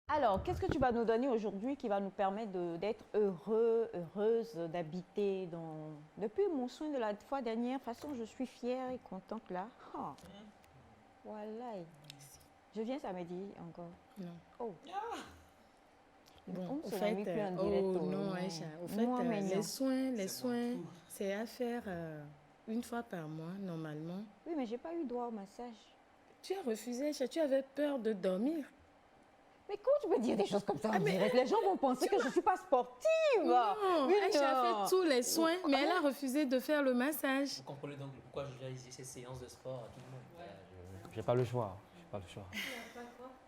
Alors, qu'est-ce que tu vas nous donner aujourd'hui qui va nous permettre d'être heureuse d'habiter dans... Depuis mon soin de la fois dernière, de toute façon, je suis fière et contente là. Oh. Voilà. Je viens samedi encore. Non. Oh. Bon, on se l'a mis plus en direct. Oh non, Aïcha. Au fait, les soins, c'est à faire une fois par mois, normalement. Oui, mais j'ai pas eu droit au massage. Tu as refusé, Aïcha. Tu avais peur de dormir. Mais comment tu peux dire des choses comme ça en direct? Les gens vont penser que je ne suis pas sportive. Non, Aïcha a fait tous les soins, mais elle a refusé de faire le massage. Vous comprenez donc pourquoi je réalise ces séances de sport à tout le monde? J'ai pas le choix.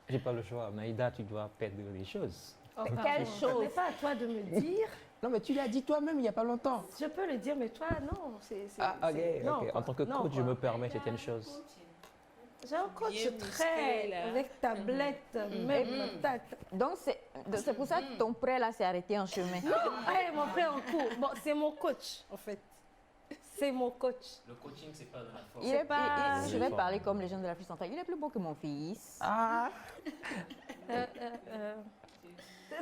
J'ai pas le choix. Maïda, tu dois perdre les choses. Quelle chose? Ce n'est pas à toi de me dire. Non, mais tu l'as dit toi-même il n'y a pas longtemps. Je peux le dire, mais toi, non. Ok. En tant que coach, je me permets certaines choses. J'ai un coach très avec tablette, même tête. Donc, c'est pour ça que ton prêt là s'est arrêté en chemin. Hey, mon prêt en cours. Bon, c'est mon coach, en fait. C'est mon coach. Le coaching, c'est pas de la force. Je vais parler comme les gens de l'Afrique centrale. Il est plus beau que mon fils.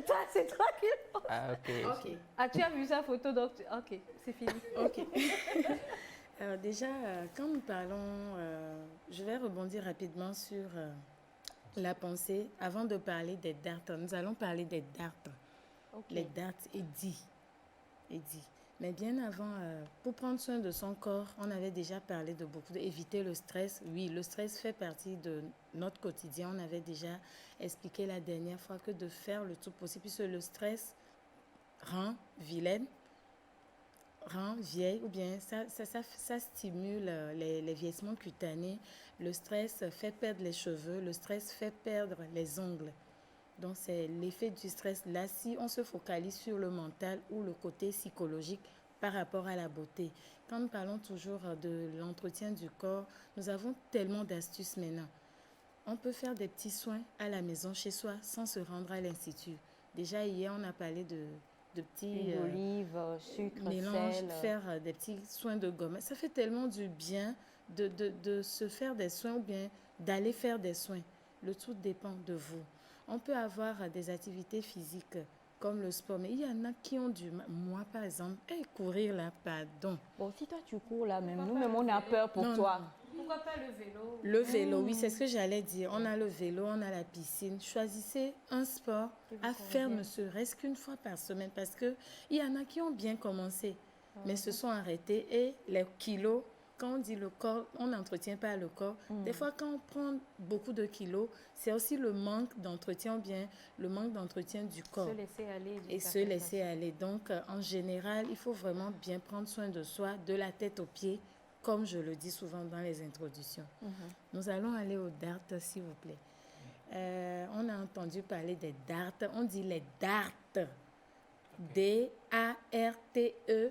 Toi, c'est toi qui... Ok. Ah, tu as vu sa photo, donc... Ok, c'est fini. Ok. Alors déjà, quand nous parlons, je vais rebondir rapidement sur la pensée. Avant de parler des dards, nous allons parler des dards. Okay. Les dards Eddy. Mais bien avant, pour prendre soin de son corps, on avait déjà parlé de beaucoup, d'éviter le stress. Oui, le stress fait partie de notre quotidien. On avait déjà expliqué la dernière fois que de faire le tout possible, puisque le stress rend vilaine, rend vieille, ou bien ça stimule les vieillissements cutanés. Le stress fait perdre les cheveux, le stress fait perdre les ongles. Donc c'est l'effet du stress. Là, si on se focalise sur le mental ou le côté psychologique par rapport à la beauté. Quand nous parlons toujours de l'entretien du corps, nous avons tellement d'astuces maintenant. On peut faire des petits soins à la maison, chez soi, sans se rendre à l'institut. Déjà hier, on a parlé de petits huile d'olive, sucre, mélange, sel. faire des petits soins de gomme. Ça fait tellement du bien de se faire des soins ou bien d'aller faire des soins. Le tout dépend de vous. On peut avoir des activités physiques comme le sport, mais il y en a qui ont du mal. Moi, par exemple, courir là, pardon. Bon, si toi tu cours là, même nous-mêmes, on a peur pour toi. Non. Pourquoi pas le vélo? Le vélo, oui, c'est ce que j'allais dire. On a le vélo, on a la piscine. Choisissez un sport à faire ne serait-ce qu'une fois par semaine parce qu'il y en a qui ont bien commencé, mais se sont arrêtés et les kilos, quand on dit le corps, on n'entretient pas le corps. Des fois, quand on prend beaucoup de kilos, c'est aussi le manque d'entretien ou bien le manque d'entretien du corps. Se laisser aller. Et se laisser aller. Donc, en général, il faut vraiment bien prendre soin de soi, de la tête aux pieds, comme je le dis souvent dans les introductions. Nous allons aller aux darts, s'il vous plaît. On a entendu parler des darts. On dit les darts. D-A-R-T-E.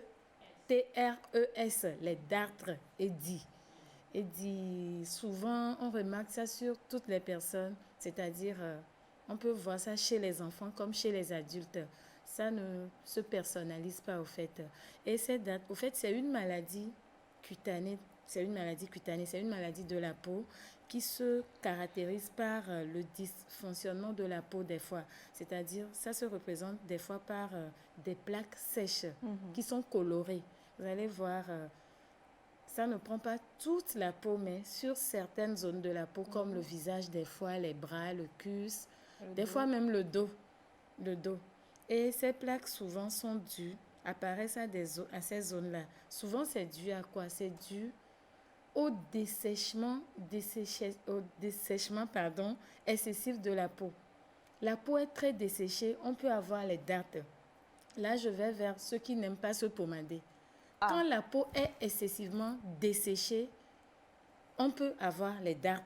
T-R-E-S, les dartres, Eddy. Souvent, on remarque ça sur toutes les personnes, c'est-à-dire, on peut voir ça chez les enfants comme chez les adultes. Ça ne se personnalise pas, au fait. Et cette date, au fait, c'est une maladie cutanée. C'est une maladie de la peau qui se caractérise par le dysfonctionnement de la peau des fois. C'est-à-dire, ça se représente des fois par des plaques sèches qui sont colorées. Vous allez voir, ça ne prend pas toute la peau, mais sur certaines zones de la peau, comme le visage des fois, les bras, le cuisse, des fois même le dos. Et ces plaques souvent sont dues, apparaissent à ces zones-là. Souvent, c'est dû à quoi? C'est dû au dessèchement excessif de la peau. La peau est très desséchée, on peut avoir les dards. Là, je vais vers ceux qui n'aiment pas se pomader. Quand la peau est excessivement desséchée, on peut avoir les dards.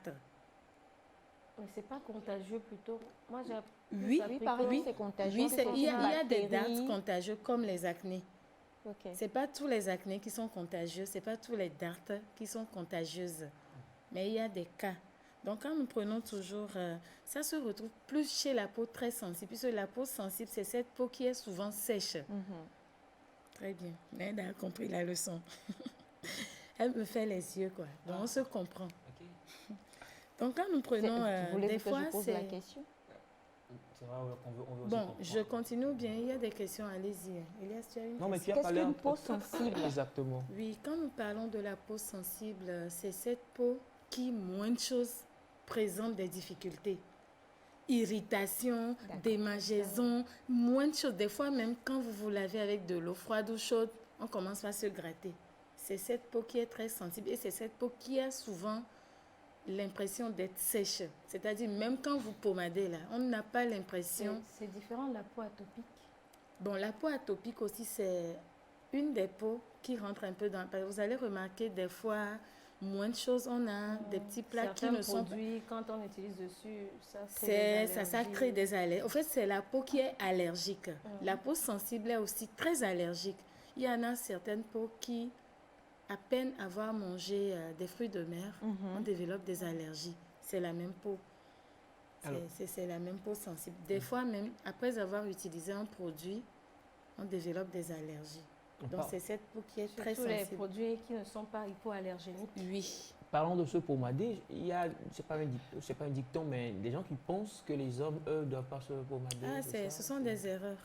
Mais c'est pas contagieux plutôt. Moi, j'ai oui, c'est contagieux. Oui, il y a des dards contagieux comme les acnés. Okay. Ce n'est pas tous les acnés qui sont contagieux, ce n'est pas tous les dards qui sont contagieuses. Mais il y a des cas. Donc, quand nous prenons toujours, ça se retrouve plus chez la peau très sensible, puisque la peau sensible, c'est cette peau qui est souvent sèche. Très bien. Elle a compris la leçon. Elle me fait les yeux, quoi. Donc, on se comprend. Ok. Donc, quand nous prenons, Voulez-vous des que fois, je pose la question? C'est vrai, on veut aussi Bon, comprendre. je continue ou bien il y a des questions, allez-y. Elias, tu as une Non, mais question? tu as Qu'est-ce parlé qu'une un peau peu. sensible? Exactement. Oui, quand nous parlons de la peau sensible, c'est cette peau qui, moins de choses, présente des difficultés. Irritation, D'accord. démangeaison, moins de choses. Des fois, même quand vous vous lavez avec de l'eau froide ou chaude, on commence à se gratter. C'est cette peau qui est très sensible et c'est cette peau qui a souvent l'impression d'être sèche. C'est-à-dire, même quand vous pommadez, là, on n'a pas l'impression... C'est différent de la peau atopique. Bon, la peau atopique aussi, c'est une des peaux qui rentre un peu dans... Vous allez remarquer, des fois, moins de choses, on a des petits plats qui ne sont pas... produits, quand on utilise dessus, ça crée des allergies. En fait, c'est la peau qui est allergique. La peau sensible est aussi très allergique. Il y en a certaines peaux qui, à peine avoir mangé des fruits de mer, on développe des allergies. C'est la même peau. C'est la même peau sensible. Des fois, même après avoir utilisé un produit, on développe des allergies. Donc, c'est cette peau qui est très Surtout sensible. les produits qui ne sont pas hypoallergéniques. Oui. Parlons de ce pommadé, il y a, c'est pas un dicton, mais des gens qui pensent que les hommes, eux, ne doivent pas se pommader. Ce sont des erreurs.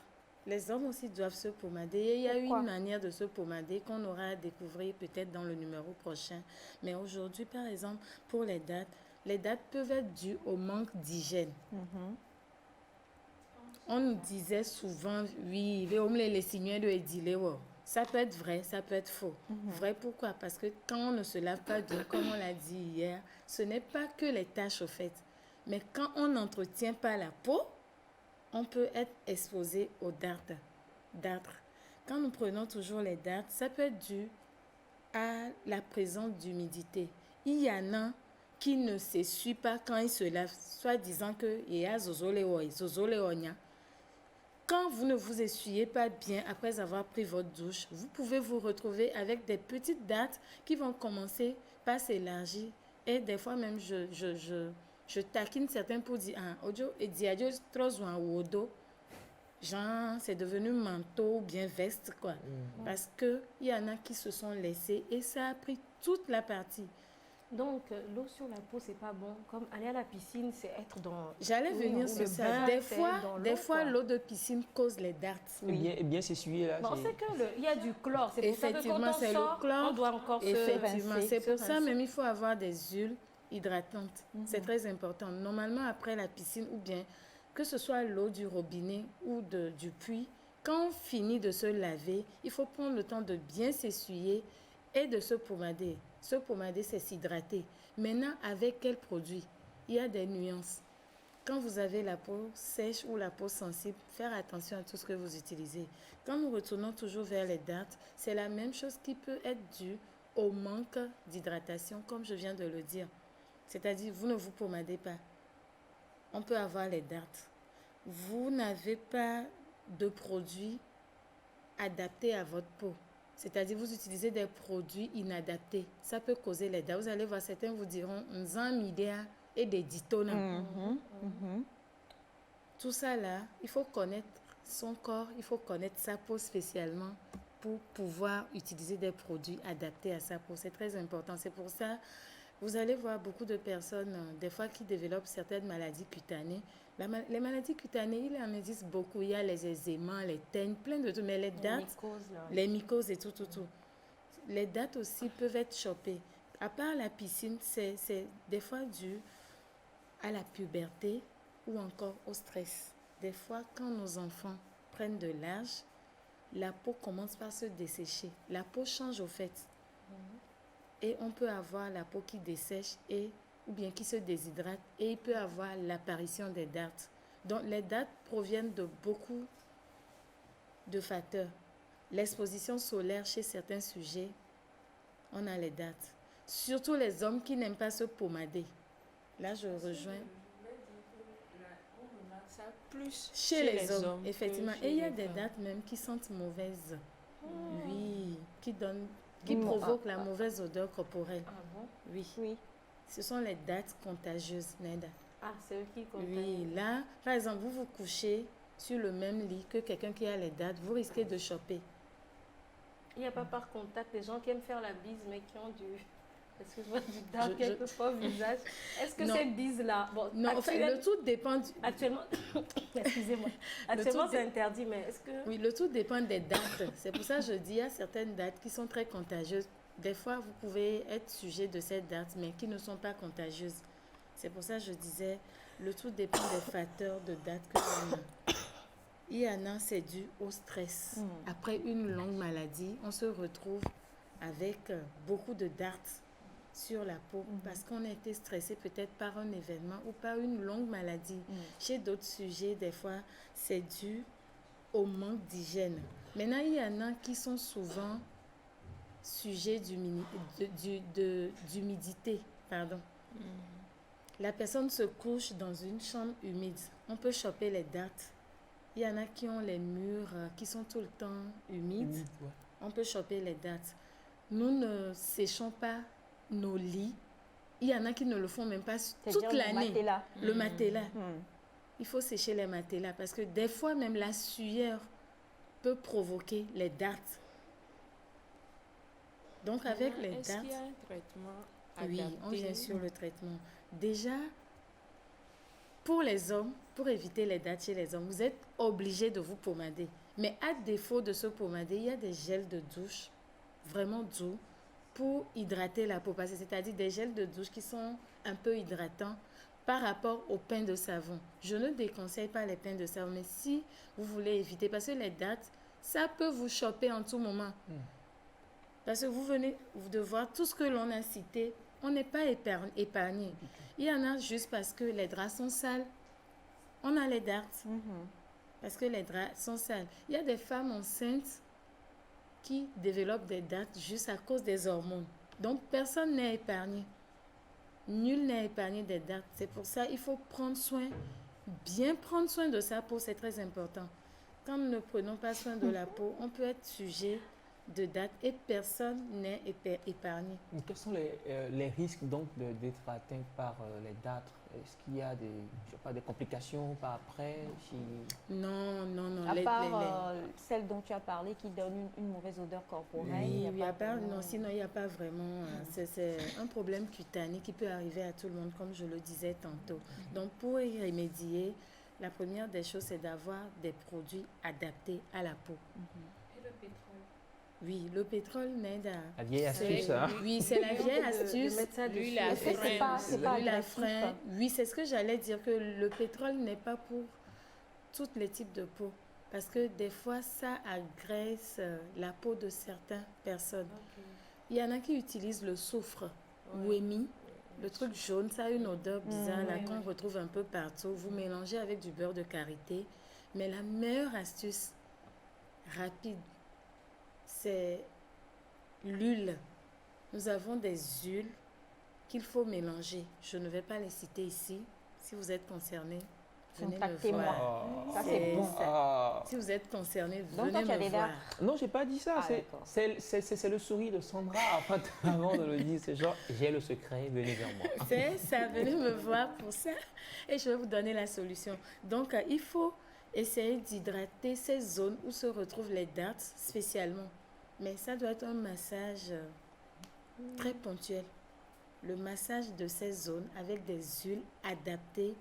Les hommes aussi doivent se pommader. Et il y a Pourquoi? une manière de se pommader qu'on aura à découvrir peut-être dans le numéro prochain. Mais aujourd'hui, par exemple, pour les dates peuvent être dues au manque d'hygiène. On nous disait souvent, oui, les signaux de Edile, ça peut être vrai, ça peut être faux. Vrai pourquoi? Parce que quand on ne se lave pas bien, comme on l'a dit hier, ce n'est pas que les taches au fait. Mais quand on n'entretient pas la peau, on peut être exposé aux dartres. Quand nous prenons toujours les dartres, ça peut être dû à la présence d'humidité. Il y en a qui ne s'essuient pas quand ils se lavent, soit disant que il y a zozoleonia. Quand vous ne vous essuyez pas bien après avoir pris votre douche, vous pouvez vous retrouver avec des petites dartres qui vont commencer par s'élargir. Et des fois même, je taquine certains pour dire genre, c'est devenu manteau ou bien veste, quoi. Parce qu'il y en a qui se sont laissés et ça a pris toute la partie. Donc, l'eau sur la peau, c'est pas bon. Comme aller à la piscine, c'est être dans... J'allais venir sur ça. Des fois, l'eau de piscine cause les dartres. Et bien s'essuyer là. Bon, c'est qu'il y a du chlore. C'est pour ça que quand Effectivement, on c'est sort, le chlore. on doit encore Effectivement, se c'est pour rincer. ça même il faut avoir des huiles hydratantes. C'est très important. Normalement, après la piscine ou bien que ce soit l'eau du robinet ou du puits, quand on finit de se laver, il faut prendre le temps de bien s'essuyer et de se pommader. Se pommader, c'est s'hydrater. Maintenant, avec quel produit? Il y a des nuances. Quand vous avez la peau sèche ou la peau sensible, faire attention à tout ce que vous utilisez. Quand nous retournons toujours vers les dartres, c'est la même chose qui peut être due au manque d'hydratation, comme je viens de le dire. C'est-à-dire, vous ne vous pommadez pas. On peut avoir les dartres. Vous n'avez pas de produits adaptés à votre peau. C'est-à-dire, vous utilisez des produits inadaptés. Ça peut causer les dartres. Vous allez voir, certains vous diront, Nzamidea et des ditona. Tout ça là, il faut connaître son corps, il faut connaître sa peau spécialement pour pouvoir utiliser des produits adaptés à sa peau. C'est très important. C'est pour ça, vous allez voir beaucoup de personnes, des fois, qui développent certaines maladies cutanées. Les maladies cutanées, il en existe beaucoup. Il y a les eczémas, les teignes, plein de trucs. Mais les dates, les mycoses et tout. Les dates aussi peuvent être chopées. À part la piscine, c'est des fois dû à la puberté ou encore au stress. Des fois, quand nos enfants prennent de l'âge, la peau commence par se dessécher. La peau change au fait. Et on peut avoir la peau qui dessèche ou bien qui se déshydrate et il peut avoir l'apparition des dartres. Donc les dartres proviennent de beaucoup de facteurs. L'exposition solaire chez certains sujets, on a les dartres. Surtout les hommes qui n'aiment pas se pommader. Là, je rejoins. Ça plus Chez les hommes, effectivement. Et il y a des dartres même qui sentent mauvaises. Oui, qui provoquent la mauvaise odeur corporelle. Ah bon? Oui. Oui. Ce sont les dates contagieuses, Neda. Ah, c'est eux qui comptent. Oui, là, par exemple, vous vous couchez sur le même lit que quelqu'un qui a les dates, vous risquez de choper. Il n'y a pas par contact des gens qui aiment faire la bise, mais qui ont excuse-moi, du dark quelque part au visage. Est-ce que Non. cette bise-là... Bon, Non, en fait, le tout dépend actuellement, excusez-moi. Actuellement, c'est interdit, mais est-ce que... Oui, le tout dépend des dates. C'est pour ça que je dis, il y a certaines dates qui sont très contagieuses. Des fois, vous pouvez être sujet de cette date, mais qui ne sont pas contagieuses. C'est pour ça que je disais, le tout dépend des facteurs de date que l'on a. Il y en a, c'est dû au stress. Après une longue maladie, on se retrouve avec beaucoup de dartes sur la peau parce qu'on a été stressé peut-être par un événement ou par une longue maladie. Chez d'autres sujets, des fois, c'est dû au manque d'hygiène. Maintenant, il y en a qui sont souvent sujets d'humidité. Pardon. La personne se couche dans une chambre humide. On peut choper les dartes. Il y en a qui ont les murs qui sont tout le temps humides. Ouais. On peut choper les dates. Nous ne séchons pas nos lits. Il y en a qui ne le font même pas toute l'année. Le matelas. Il faut sécher les matelas parce que des fois, même la sueur peut provoquer les dartes. Donc, avec les Est-ce dartes... qu'il y a un traitement Oui, adapté? on vient sur le traitement. Déjà, pour les hommes, pour éviter les dartes chez les hommes, vous êtes obligé de vous pommader. Mais à défaut de se pommader, il y a des gels de douche vraiment doux pour hydrater la peau. C'est-à-dire des gels de douche qui sont un peu hydratants par rapport au pain de savon. Je ne déconseille pas les pains de savon, mais si vous voulez éviter, parce que les dartes, ça peut vous choper en tout moment. Parce que vous venez de voir tout ce que l'on a cité, on n'est pas épargné. Il y en a juste parce que les draps sont sales. On a les dartes. Parce que les draps sont sales. Il y a des femmes enceintes qui développent des dartes juste à cause des hormones. Donc, personne n'est épargné. Nul n'est épargné des dartes. C'est pour ça qu'il faut prendre soin, bien prendre soin de sa peau, c'est très important. Quand nous ne prenons pas soin de la peau, on peut être sujet de dartes et personne n'est épargné. Quels sont les risques donc d'être atteint par les dartres? Est-ce qu'il y a des complications par après Non. À part celle dont tu as parlé qui donne une mauvaise odeur corporelle. Sinon il n'y a pas vraiment. C'est un problème cutané qui peut arriver à tout le monde, comme je le disais tantôt. Donc pour y remédier, la première des choses, c'est d'avoir des produits adaptés à la peau. Et le pétrole? Oui, le pétrole n'aide à... La vieille astuce, hein? Oui, c'est la vieille astuce. L'huile à frein. frein. Oui, c'est ce que j'allais dire, que le pétrole n'est pas pour tous les types de peau. Parce que des fois, ça agresse la peau de certaines personnes. Il y en a qui utilisent le soufre, ouémi, le truc jaune, ça a une odeur bizarre qu'on retrouve un peu partout. Vous mélangez avec du beurre de karité. Mais la meilleure astuce rapide, c'est l'huile. Nous avons des huiles qu'il faut mélanger. Je ne vais pas les citer ici. Si vous êtes concerné, venez me voir. Ça, c'est bon. Si vous êtes concerné, donc, venez toi, me voir. Non, j'ai pas dit ça. C'est le sourire de Sandra avant de le dire. C'est genre, j'ai le secret, venez vers moi. C'est ça, venez me voir pour ça. Et je vais vous donner la solution. Donc, il faut essayer d'hydrater ces zones où se retrouvent les dartes spécialement. Mais ça doit être un massage très ponctuel. Le massage de ces zones avec des huiles adaptées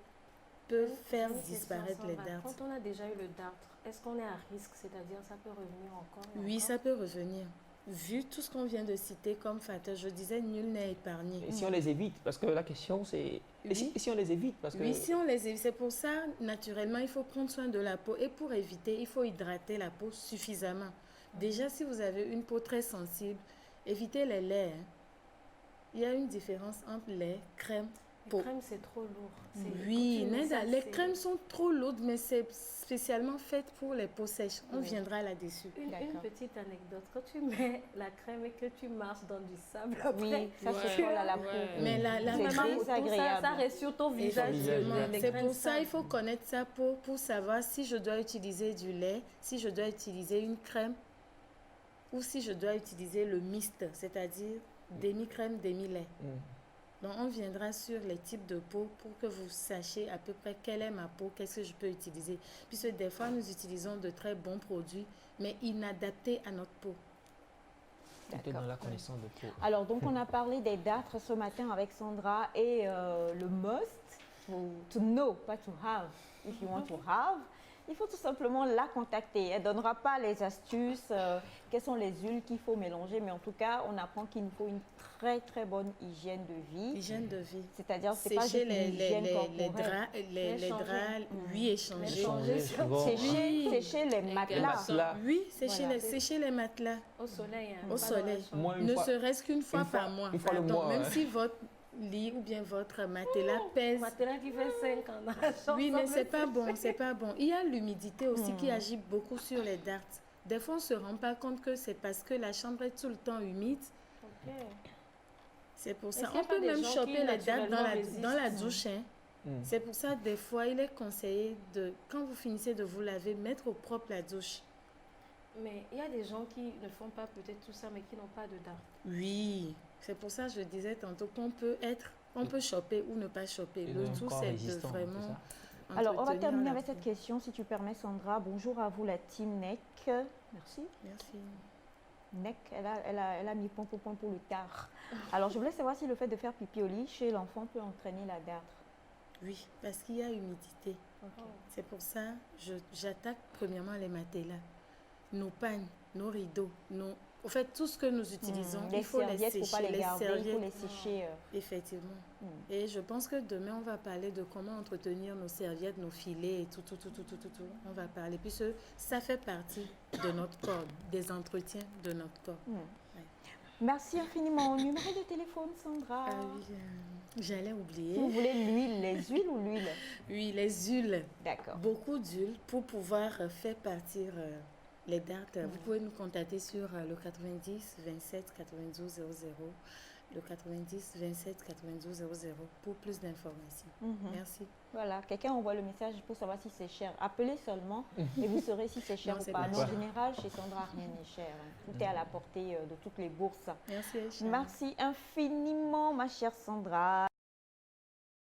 peut faire disparaître les dartes. Quand on a déjà eu le dartre, est-ce qu'on est à risque? C'est-à-dire, ça peut revenir encore? Oui, ça peut revenir. Vu tout ce qu'on vient de citer comme facteur, je disais, nul n'est épargné. Et si on les évite? Parce que la question, c'est... Si on les évite? Parce que... Oui, si on les évite. C'est pour ça, naturellement, il faut prendre soin de la peau. Et pour éviter, il faut hydrater la peau suffisamment. Déjà, si vous avez une peau très sensible, évitez les laits. Il y a une différence entre lait, crème, peau. Les crèmes, c'est trop lourd. Oui, les crèmes sont trop lourdes, mais c'est spécialement fait pour les peaux sèches. On viendra là-dessus. Une petite anecdote. Quand tu mets la crème et que tu marches dans du sable, oui, ça se colle à la peau. Mais c'est très agréable. Ça reste sur ton visage. C'est pour ça qu'il faut connaître sa peau pour savoir si je dois utiliser du lait, si je dois utiliser une crème ou si je dois utiliser le mixte, c'est-à-dire demi-crème, demi-lait. Donc, on viendra sur les types de peau pour que vous sachiez à peu près quelle est ma peau, qu'est-ce que je peux utiliser. Puisque des fois, nous utilisons de très bons produits, mais inadaptés à notre peau. Tout est dans la connaissance de peau. Alors, donc, on a parlé des dartres ce matin avec Sandra et le must, to know, pas to have. If you want to have, il faut tout simplement la contacter. Elle ne donnera pas les astuces, quelles sont les huiles qu'il faut mélanger, mais en tout cas, on apprend qu'il nous faut une très, très bonne hygiène de vie. Hygiène de vie. C'est-à-dire, c'est pas juste Sécher l'hygiène les corporelle. draps, les draps, oui, échanger. Échanger. Sécher les matelas. Oui, sécher, Voilà. sécher les matelas Au soleil. Hein, au pas dans la soleil. chambre. Moi, une Ne fois- serait-ce qu'une fois une fois- par mois. une fois le Pardon, mois, même ouais. si votre lit ou bien votre matelas pèse. Matelas qui fait 5 ans dans la chambre. Oui, ça mais fait c'est pas bon, c'est pas bon. Il y a l'humidité aussi qui agit beaucoup sur les darts. Des fois, on ne se rend pas compte que c'est parce que la chambre est tout le temps humide. Ok. C'est pour Est-ce ça. qu'il y a On pas peut des même gens choper qui les darts dans naturellement la résistent? douche. Hein. C'est pour ça, des fois, il est conseillé de, quand vous finissez de vous laver, mettre au propre la douche. Mais il y a des gens qui ne font pas peut-être tout ça, mais qui n'ont pas de dard. Oui, c'est pour ça que je disais tantôt qu'on peut on peut choper ou ne pas choper. Et Le donc, tout, corps c'est de résistant, vraiment. c'est ça. Alors, on va entretenir terminer la avec peau. cette question, si tu permets, Sandra. Bonjour à vous, la team NEC. Merci. Merci. NEC, elle a mis point pour le tard. Alors, je voulais savoir si le fait de faire pipi au lit chez l'enfant peut entraîner la dartre. Oui, parce qu'il y a humidité. C'est pour ça que j'attaque premièrement les matelas, nos pagnes, nos rideaux, en fait, tout ce que nous utilisons, Les il faut les serviettes, il ne faut pas sécher. les garder, il faut serviettes, les sécher. effectivement. Et je pense que demain, on va parler de comment entretenir nos serviettes, nos filets et tout. On va parler, puisque ça fait partie de notre corps, des entretiens de notre corps. Merci infiniment. Numéro de téléphone, Sandra. Ah oui, j'allais Si vous oublier. voulez l'huile, les huiles ou l'huile? Oui, les huiles. D'accord. Beaucoup d'huile pour pouvoir faire partir les darts. Vous pouvez nous contacter sur le 90 27 92 00, le 90 27 92 00 pour plus d'informations. Merci. Voilà, quelqu'un envoie le message pour savoir si c'est cher. Appelez seulement et vous saurez si c'est cher Non, ou c'est pas. pas Mais en cher. général, chez Sandra, rien n'est cher. Tout est à la portée de toutes les bourses. Merci, Aïcha. Merci infiniment, ma chère Sandra.